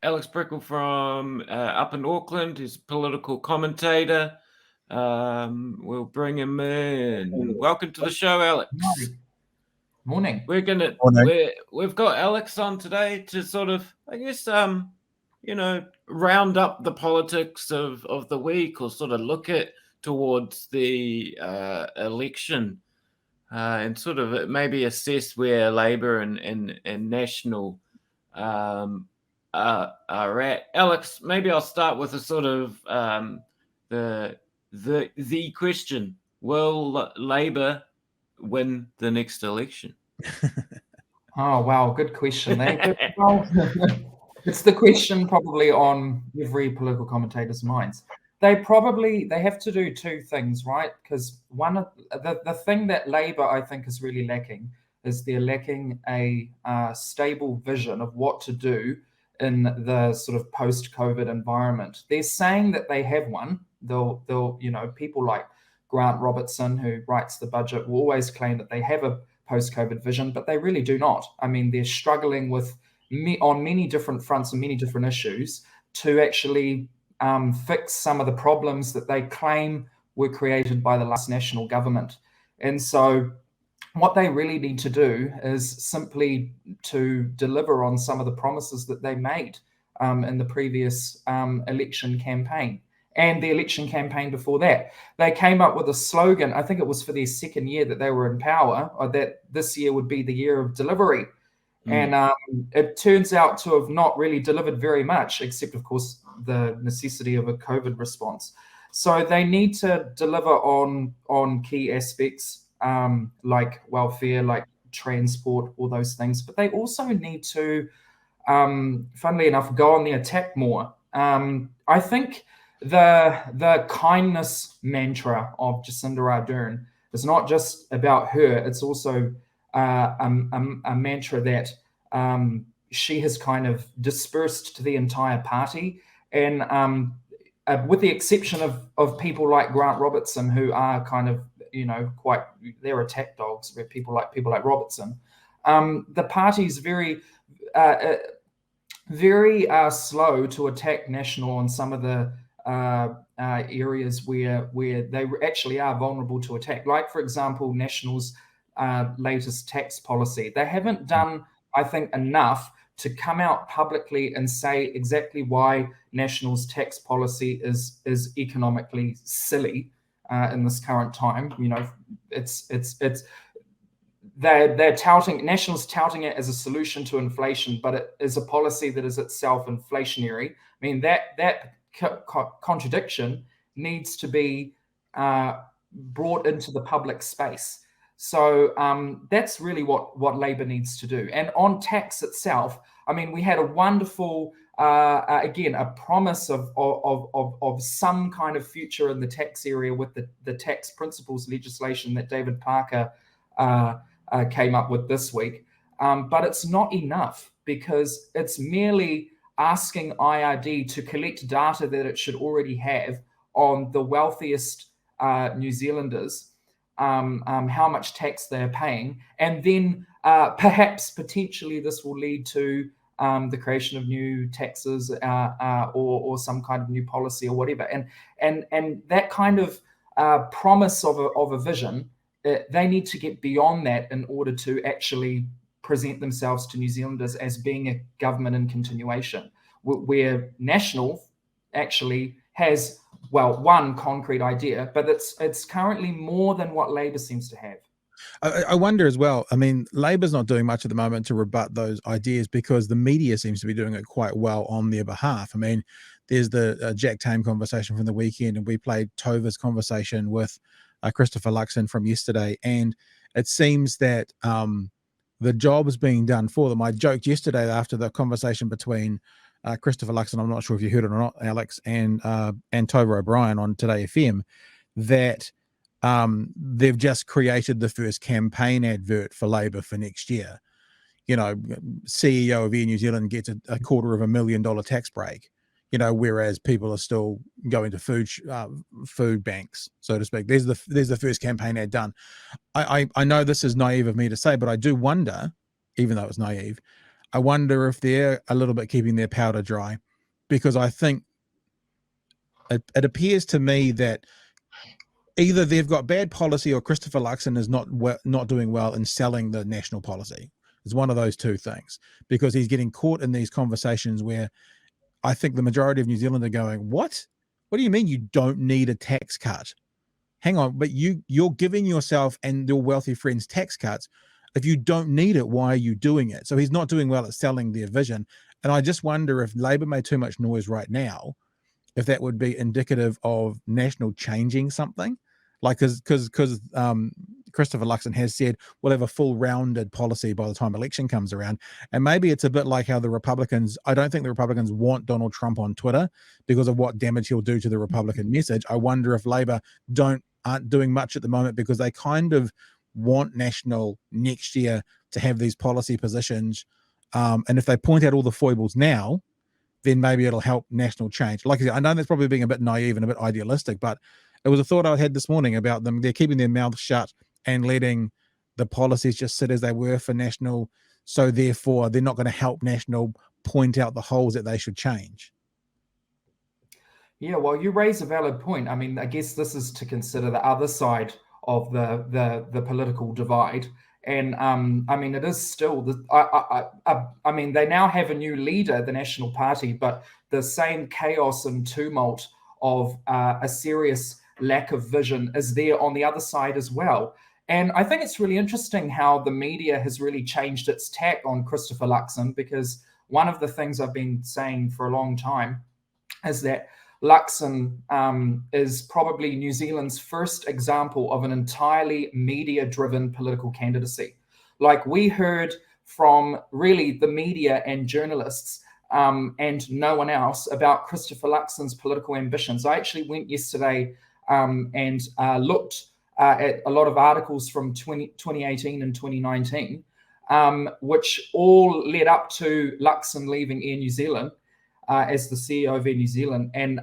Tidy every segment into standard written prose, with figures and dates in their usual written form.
Alex Birchall from up in Auckland. He's a political commentator. We'll bring him in. Welcome to the show, Alex. Morning. We've got Alex on today to sort of, I guess, round up the politics of the week, or sort of look at towards the election, and sort of maybe assess where Labour and National are at. Alex, maybe I'll start with a sort of the question: will Labour win the next election? Oh, wow, good question. It's the question probably on every political commentator's minds. They have to do two things, right? Because one of the thing that Labour, I think, is really lacking is they're lacking a stable vision of what to do in the sort of post-COVID environment. They're saying that they have one. They'll people like Grant Robertson, who writes the budget, will always claim that they have a post-COVID vision, but they really do not. I mean, they're struggling with on many different fronts and many different issues to actually fix some of the problems that they claim were created by the last national government. And so what they really need to do is simply to deliver on some of the promises that they made in the previous election campaign and the election campaign before that. They came up with a slogan, I think it was for their second year that they were in power, or that this year would be the year of delivery. And it turns out to have not really delivered very much, except, of course, the necessity of a COVID response. So they need to deliver on key aspects like welfare, like transport, all those things. But they also need to, funnily enough, go on the attack more. I think the kindness mantra of Jacinda Ardern is not just about her. It's also a mantra that she has kind of dispersed to the entire party, and with the exception of people like Grant Robertson, who are kind of they're attack dogs. Where people like Robertson, the party's very slow to attack National on some of the areas where they actually are vulnerable to attack. Like, for example, National's latest tax policy. They haven't done, I think, enough to come out publicly and say exactly why National's tax policy is economically silly in this current time. They're touting, National's touting it as a solution to inflation, but it is a policy that is itself inflationary. I mean, that contradiction needs to be brought into the public space. So that's really what Labour needs to do. And on tax itself, I mean, we had a wonderful, again, a promise of some kind of future in the tax area with the tax principles legislation that David Parker came up with this week. But it's not enough, because it's merely asking IRD to collect data that it should already have on the wealthiest New Zealanders, how much tax they're paying, and then perhaps potentially this will lead to the creation of new taxes or some kind of new policy or whatever. And that kind of promise of a vision, they need to get beyond that in order to actually present themselves to New Zealanders as being a government in continuation, where National actually has, well, one concrete idea, but it's currently more than what Labour seems to have. I wonder as well, I mean, Labour's not doing much at the moment to rebut those ideas, because the media seems to be doing it quite well on their behalf. I mean, there's the Jack Tame conversation from the weekend, and we played Tova's conversation with Christopher Luxon from yesterday, and it seems that the job is being done for them. I joked yesterday after the conversation between Christopher Luxon, I'm not sure if you heard it or not, Alex, and Tova O'Brien on Today FM, that they've just created the first campaign advert for Labour for next year. You know, CEO of Air New Zealand gets a $250,000 tax break, you know, whereas people are still going to food banks, so to speak. There's the first campaign ad done. I know this is naive of me to say, but I do wonder, even though it's naive, I wonder if they're a little bit keeping their powder dry, because I think it appears to me that either they've got bad policy or Christopher Luxon is not doing well in selling the national policy. It's one of those two things, because he's getting caught in these conversations where I think the majority of New Zealand are going, what do you mean you don't need a tax cut? Hang on, but you're giving yourself and your wealthy friends tax cuts. If you don't need it, why are you doing it? So he's not doing well at selling their vision. And I just wonder if Labor made too much noise right now, if that would be indicative of National changing something. Like, because Christopher Luxon has said we'll have a full rounded policy by the time election comes around. And maybe it's a bit like how the Republicans, I don't think the Republicans want Donald Trump on Twitter because of what damage he'll do to the Republican message. I wonder if Labor aren't doing much at the moment because they kind of want National next year to have these policy positions. And if they point out all the foibles now, then maybe it'll help National change. Like I said, I know that's probably being a bit naive and a bit idealistic, but it was a thought I had this morning about them. They're keeping their mouths shut and letting the policies just sit as they were for National. So therefore, they're not going to help National point out the holes that they should change. Yeah, well, you raise a valid point. I mean, I guess this is to consider the other side of the political divide. And I mean, it is still I mean, they now have a new leader, the National Party, but the same chaos and tumult of a serious lack of vision is there on the other side as well. And I think it's really interesting how the media has really changed its tack on Christopher Luxon, because one of the things I've been saying for a long time is that Luxon is probably New Zealand's first example of an entirely media-driven political candidacy. Like, we heard from really the media and journalists and no one else about Christopher Luxon's political ambitions. I actually went yesterday and looked at a lot of articles from 2018 and 2019, which all led up to Luxon leaving Air New Zealand as the CEO of Air New Zealand. And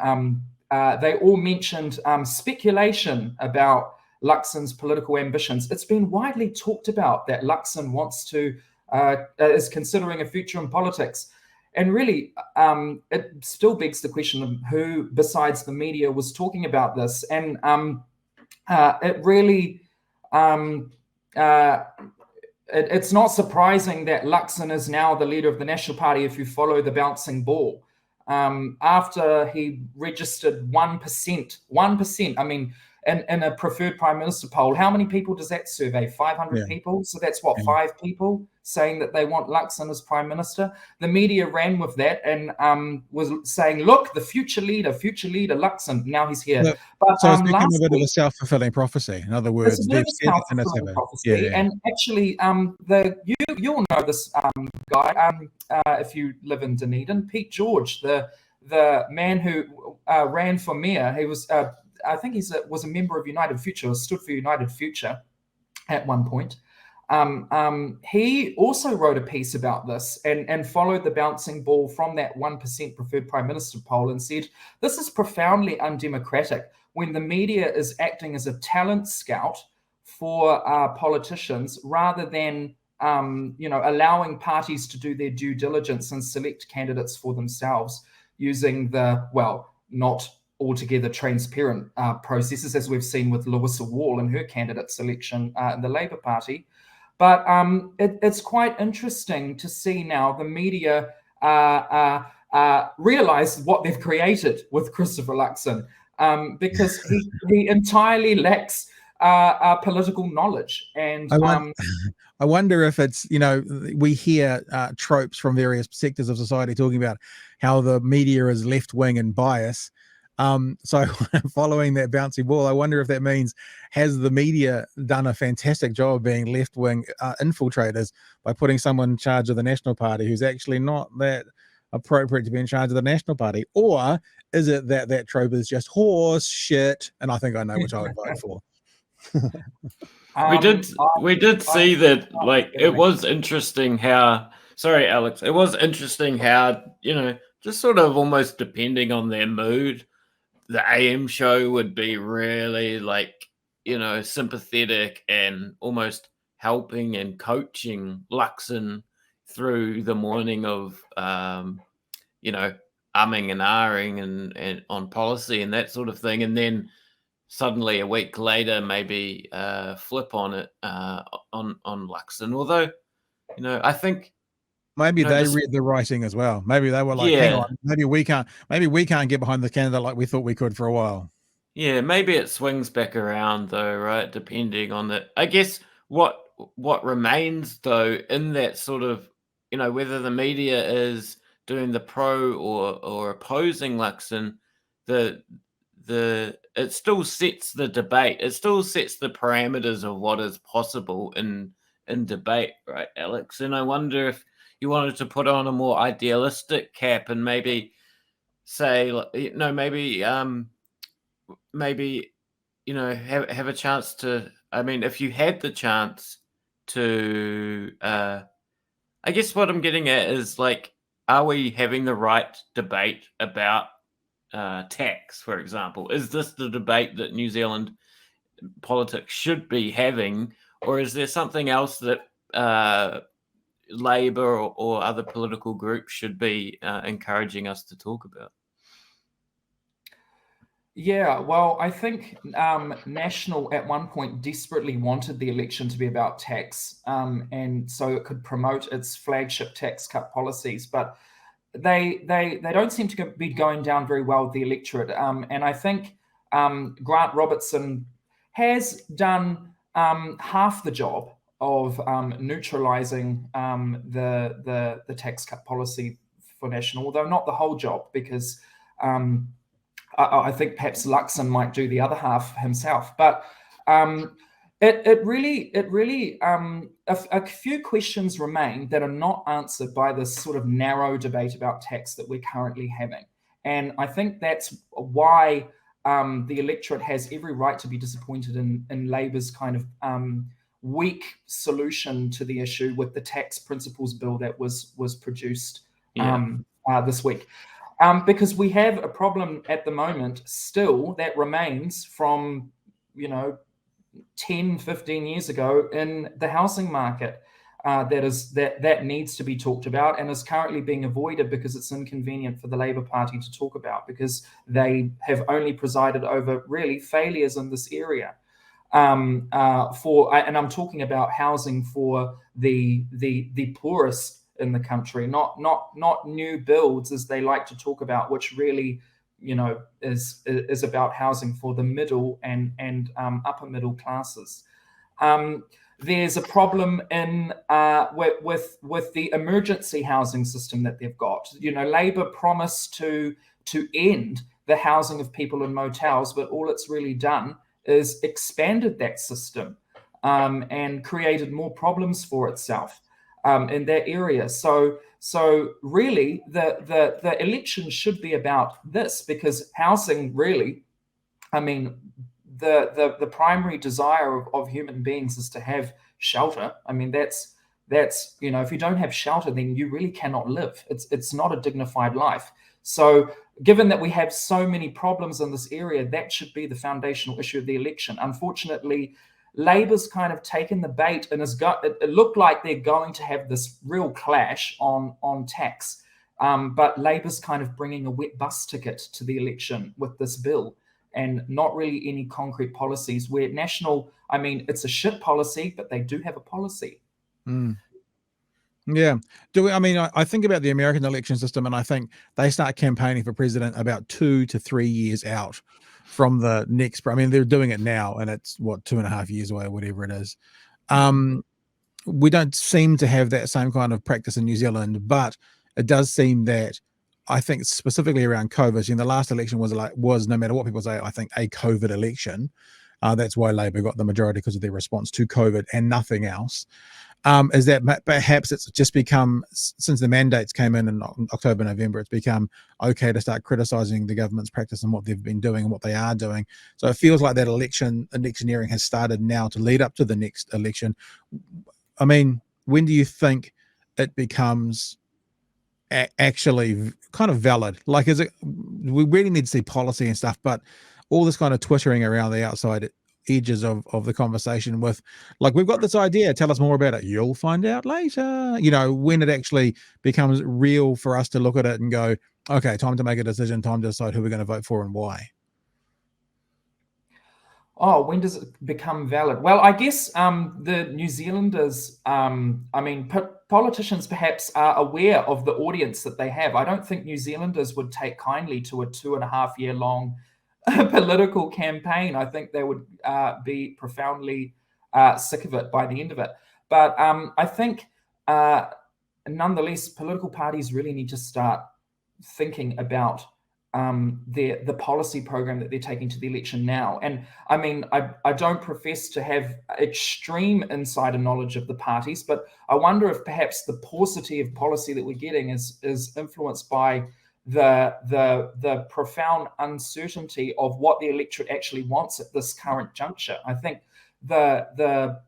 they all mentioned speculation about Luxon's political ambitions. It's been widely talked about that Luxon is considering a future in politics. And really, it still begs the question of who besides the media was talking about this. And it really, it's not surprising that Luxon is now the leader of the National Party if you follow the bouncing ball. After he registered 1%, I mean, in a preferred prime minister poll, how many people does that survey? 500 people? So that's what, 5 people saying that they want Luxon as prime minister? The media ran with that and was saying, look, the future leader, Luxon, now he's here. Look, but so it's become a bit of a self-fulfilling prophecy. In other words, it's a bit of a self-fulfilling prophecy. And actually, you'll know this guy if you live in Dunedin, Pete George, the man who ran for mayor. He was, I think was a member of United Future, or stood for United Future at one point. He also wrote a piece about this and followed the bouncing ball from that 1% preferred prime minister poll and said, this is profoundly undemocratic when the media is acting as a talent scout for politicians rather than allowing parties to do their due diligence and select candidates for themselves using not altogether transparent processes, as we've seen with Larissa Wall and her candidate selection in the Labour Party. But it's quite interesting to see now the media realise what they've created with Christopher Luxon, because he entirely lacks political knowledge. And I wonder if it's, we hear tropes from various sectors of society talking about how the media is left-wing and bias. So following that bouncy ball, I wonder if that means, has the media done a fantastic job of being left-wing infiltrators by putting someone in charge of the National Party who's actually not that appropriate to be in charge of the National Party? Or is it that trope is just horse shit? And I think I know which I would vote for. We did see that, like, it was interesting how, sorry, Alex, it was interesting how, just sort of almost depending on their mood, the AM show would be really sympathetic and almost helping and coaching Luxon through the morning of, you know, umming and ahhing and on policy and that sort of thing, and then suddenly a week later maybe flip on it on Luxon. Although, you know, I think maybe no, they just, read the writing as well. Maybe they were like, hang yeah, on, maybe we can't get behind the candidate like we thought we could for a while. yeah, maybe it swings back around though, right? Depending on the, I guess what remains though in that sort of, you know, whether the media is doing the pro or opposing Luxon, the it still sets the debate. It still sets the parameters of what is possible in debate, right, Alex? And I wonder if you wanted to put on a more idealistic cap and maybe say, you know, maybe, you know, have a chance to, I mean, if you had the chance to, I guess what I'm getting at is like, are we having the right debate about tax, for example? Is this the debate that New Zealand politics should be having, or is there something else that Labour or other political groups should be encouraging us to talk about? Yeah, well, I think National at one point desperately wanted the election to be about tax, and so it could promote its flagship tax cut policies. But they don't seem to be going down very well with the electorate. And I think Grant Robertson has done half the job of neutralising the tax cut policy for National, although not the whole job, because I think perhaps Luxon might do the other half himself. But it really a few questions remain that are not answered by this sort of narrow debate about tax that we're currently having. And I think that's why the electorate has every right to be disappointed in Labour's kind of weak solution to the issue with the tax principles bill that was produced this week. Because we have a problem at the moment still that remains from, 10, 15 years ago in the housing market that needs to be talked about and is currently being avoided because it's inconvenient for the Labour Party to talk about, because they have only presided over really failures in this area. And I'm talking about housing for the poorest in the country, not new builds as they like to talk about, which really, is about housing for the middle and upper middle classes. There's a problem in with the emergency housing system that they've got. Labour promised to end the housing of people in motels, but all it's really done is expanded that system and created more problems for itself in that area. So really, the election should be about this, because housing really, I mean, the primary desire of human beings is to have shelter. I mean, that's if you don't have shelter, then you really cannot live. It's not a dignified life. So given that we have so many problems in this area, that should be the foundational issue of the election. Unfortunately, Labour's kind of taken the bait and it looked like they're going to have this real clash on tax. But Labour's kind of bringing a wet bus ticket to the election with this bill, and not really any concrete policies. Where National, I mean, it's a shit policy, but they do have a policy. Yeah. I think about the American election system, and I think they start campaigning for president about 2 to 3 years out from the next. I mean, they're doing it now, and it's 2.5 years away, or whatever it is. We don't seem to have that same kind of practice in New Zealand, but it does seem that, I think specifically around COVID, the last election was no matter what people say, I think a COVID election. That's why Labour got the majority, because of their response to COVID and nothing else. Is that perhaps it's just become, since the mandates came in October, November, it's become okay to start criticising the government's practice and what they've been doing and what they are doing. So it feels like that electioneering has started now to lead up to the next election. I mean, when do you think it becomes actually kind of valid? Like, we really need to see policy and stuff, but all this kind of twittering around the outside, edges of the conversation with, like, we've got this idea, tell us more about it. You'll find out later. You know, when it actually becomes real for us to look at it and go, okay, time to make a decision, time to decide who we're going to vote for and why. Oh, when does it become valid? Well, I guess the New Zealanders, I mean, politicians perhaps are aware of the audience that they have. I don't think New Zealanders would take kindly to a 2.5 year long political campaign. I think they would be profoundly sick of it by the end of it. But I think, nonetheless, political parties really need to start thinking about the policy program that they're taking to the election now. And I mean, I don't profess to have extreme insider knowledge of the parties, but I wonder if perhaps the paucity of policy that we're getting is influenced by the profound uncertainty of what the electorate actually wants at this current juncture. I think the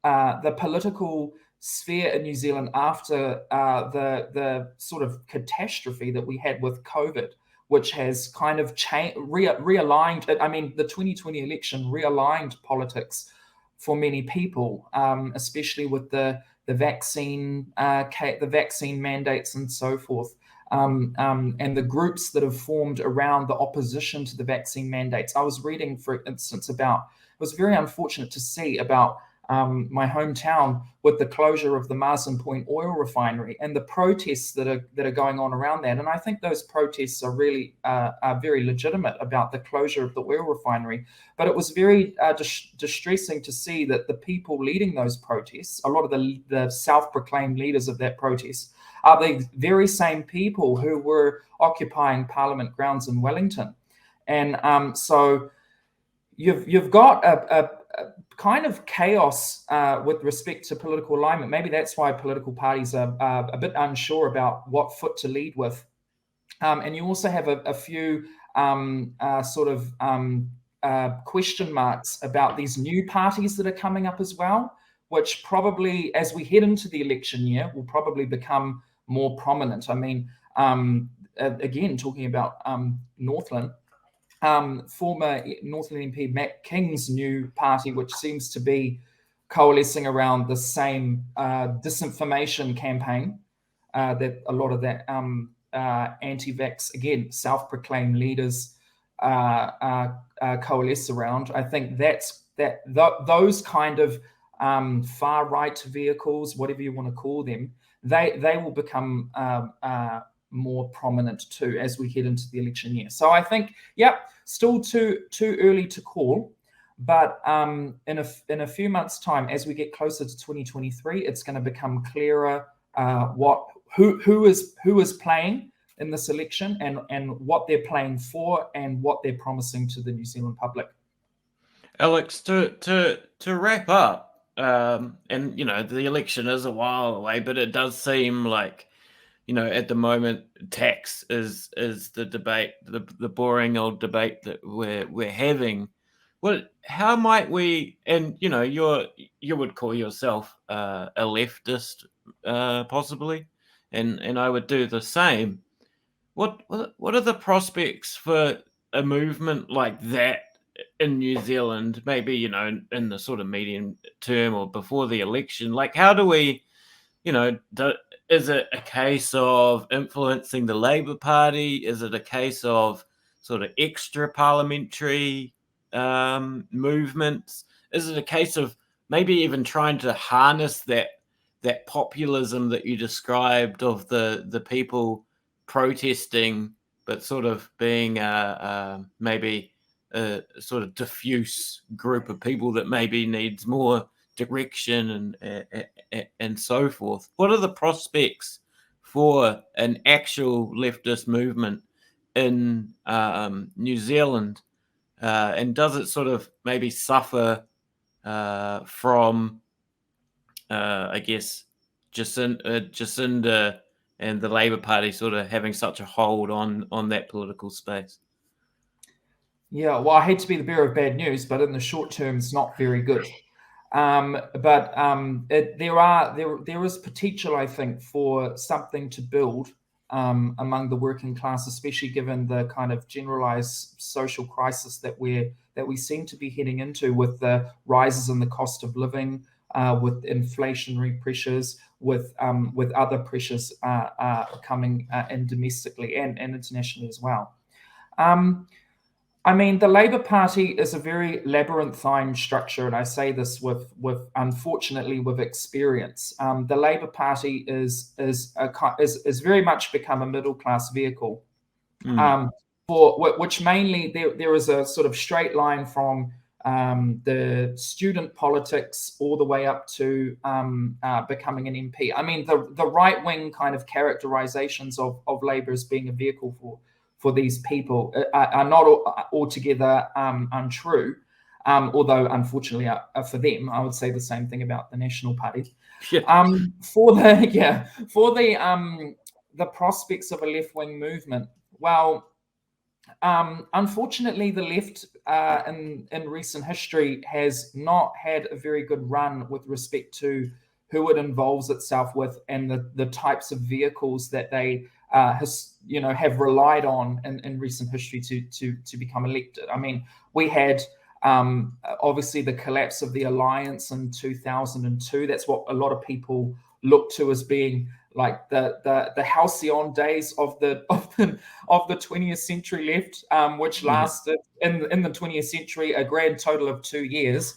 political sphere in New Zealand after the sort of catastrophe that we had with COVID, which has kind of realigned. I mean, the 2020 election realigned politics for many people, especially with the vaccine mandates and so forth, and the groups that have formed around the opposition to the vaccine mandates. I was reading, for instance, about, it was very unfortunate to see about my hometown with the closure of the Marsden Point oil refinery and the protests that are going on around that. And I think those protests are really are very legitimate about the closure of the oil refinery. But it was very distressing to see that the people leading those protests, a lot of the self-proclaimed leaders of that protest, are the very same people who were occupying Parliament grounds in Wellington. And so you've got a kind of chaos with respect to political alignment. Maybe that's why political parties are a bit unsure about what foot to lead with. And you also have a few sort of question marks about these new parties that are coming up as well, which probably, as we head into the election year, will probably become more prominent. I mean, again, talking about Northland, former Northland MP Matt King's new party, which seems to be coalescing around the same disinformation campaign that a lot of that anti-vax, again, self-proclaimed leaders coalesce around. I think those kind of far-right vehicles, whatever you want to call them, they will become more prominent too as we head into the election year. So I think, still too early to call, but in a few months' time, as we get closer to 2023, it's going to become clearer who is playing in this election and what they're playing for and what they're promising to the New Zealand public. Alex, to wrap up, and you know, the election is a while away, but it does seem like, you know, at the moment, tax is the debate, the boring old debate that we're having. Well, how might we? And you know, you would call yourself a leftist, possibly, and I would do the same. What are the prospects for a movement like that in New Zealand? Maybe, you know, in the sort of medium term or before the election. Like, how do we, you know, is it a case of influencing the Labour Party? Is it a case of sort of extra parliamentary movements? Is it a case of maybe even trying to harness that populism that you described of the people protesting, but sort of being maybe a sort of diffuse group of people that maybe needs more direction and so forth? What are the prospects for an actual leftist movement in New Zealand? And does it sort of maybe suffer from, I guess, Jacinda and the Labour Party sort of having such a hold on that political space? Yeah, well, I hate to be the bearer of bad news, but in the short term, it's not very good. There is potential, I think, for something to build among the working class, especially given the kind of generalized social crisis that we seem to be heading into, with the rises in the cost of living, with inflationary pressures, with other pressures coming in domestically and internationally as well. I mean, the Labour Party is a very labyrinthine structure, and I say this with unfortunately with experience. The Labour Party is very much become a middle class vehicle, for which mainly there is a sort of straight line from the student politics all the way up to becoming an MP. I mean, the right wing kind of characterizations of Labour as being a vehicle for these people are not altogether untrue, although unfortunately for them, I would say the same thing about the National Party. Yeah. For the prospects of a left-wing movement, well, unfortunately, the left in recent history has not had a very good run with respect to who it involves itself with and the types of vehicles that they have relied on in recent history to become elected. I mean, we had obviously the collapse of the alliance in 2002. That's what a lot of people look to as being like the halcyon days of the 20th century left, which lasted in the 20th century a grand total of 2 years.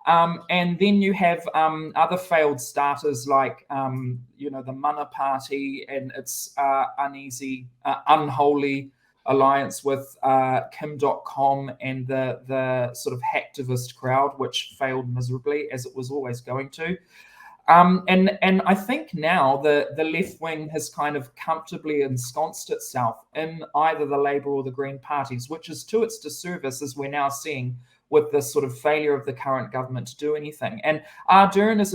And then you have other failed starters like the Mana Party and its unholy alliance with Kim.com and the sort of hacktivist crowd, which failed miserably, as it was always going to. And I think now the left wing has kind of comfortably ensconced itself in either the Labour or the Green parties, which is to its disservice, as we're now seeing with the sort of failure of the current government to do anything. And Ardern is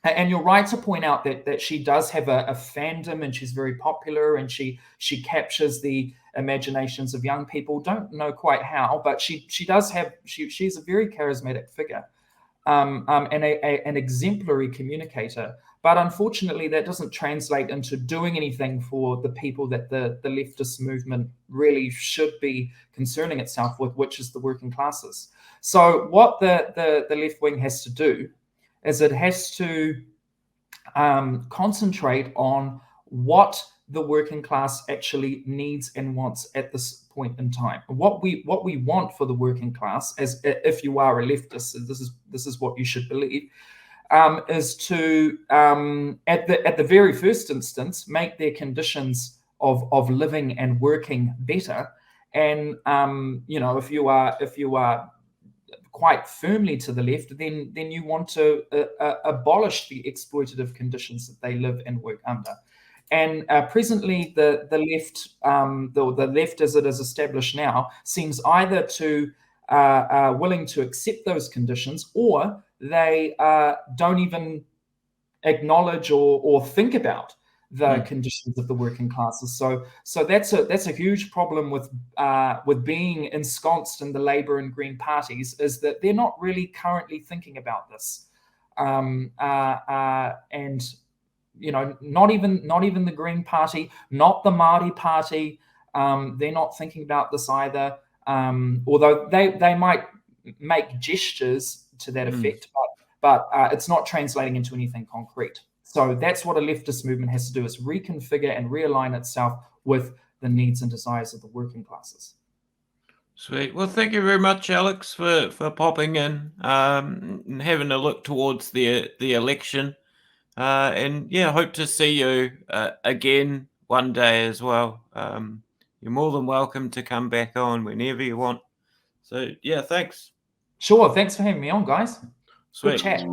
and you're right to point out that she does have a fandom, and she's very popular, and she captures the imaginations of young people. Don't know quite how, but she's a very charismatic figure. And an exemplary communicator. But unfortunately, that doesn't translate into doing anything for the people that the leftist movement really should be concerning itself with, which is the working classes. So what the left wing has to do is it has to concentrate on what the working class actually needs and wants at this point in time. What we want for the working class, as if you are a leftist, this is what you should believe, is to at the very first instance make their conditions of living and working better. And if you are quite firmly to the left, then you want to abolish the exploitative conditions that they live and work under. And presently, the left, the left as it is established now, seems either to willing to accept those conditions, or they don't even acknowledge or think about the conditions of the working classes. So that's a huge problem with being ensconced in the Labour and Green parties, is that they're not really currently thinking about this, and not even the Green Party, not the Māori Party. They're not thinking about this either, although they might make gestures to that effect, but it's not translating into anything concrete. So that's what a leftist movement has to do, is reconfigure and realign itself with the needs and desires of the working classes. Sweet. Well, thank you very much, Alex, for popping in and having a look towards the election. And yeah, hope to see you again one day as well. You're more than welcome to come back on whenever you want. So yeah, thanks. Sure. Thanks for having me on, guys. Sweet. Good chat.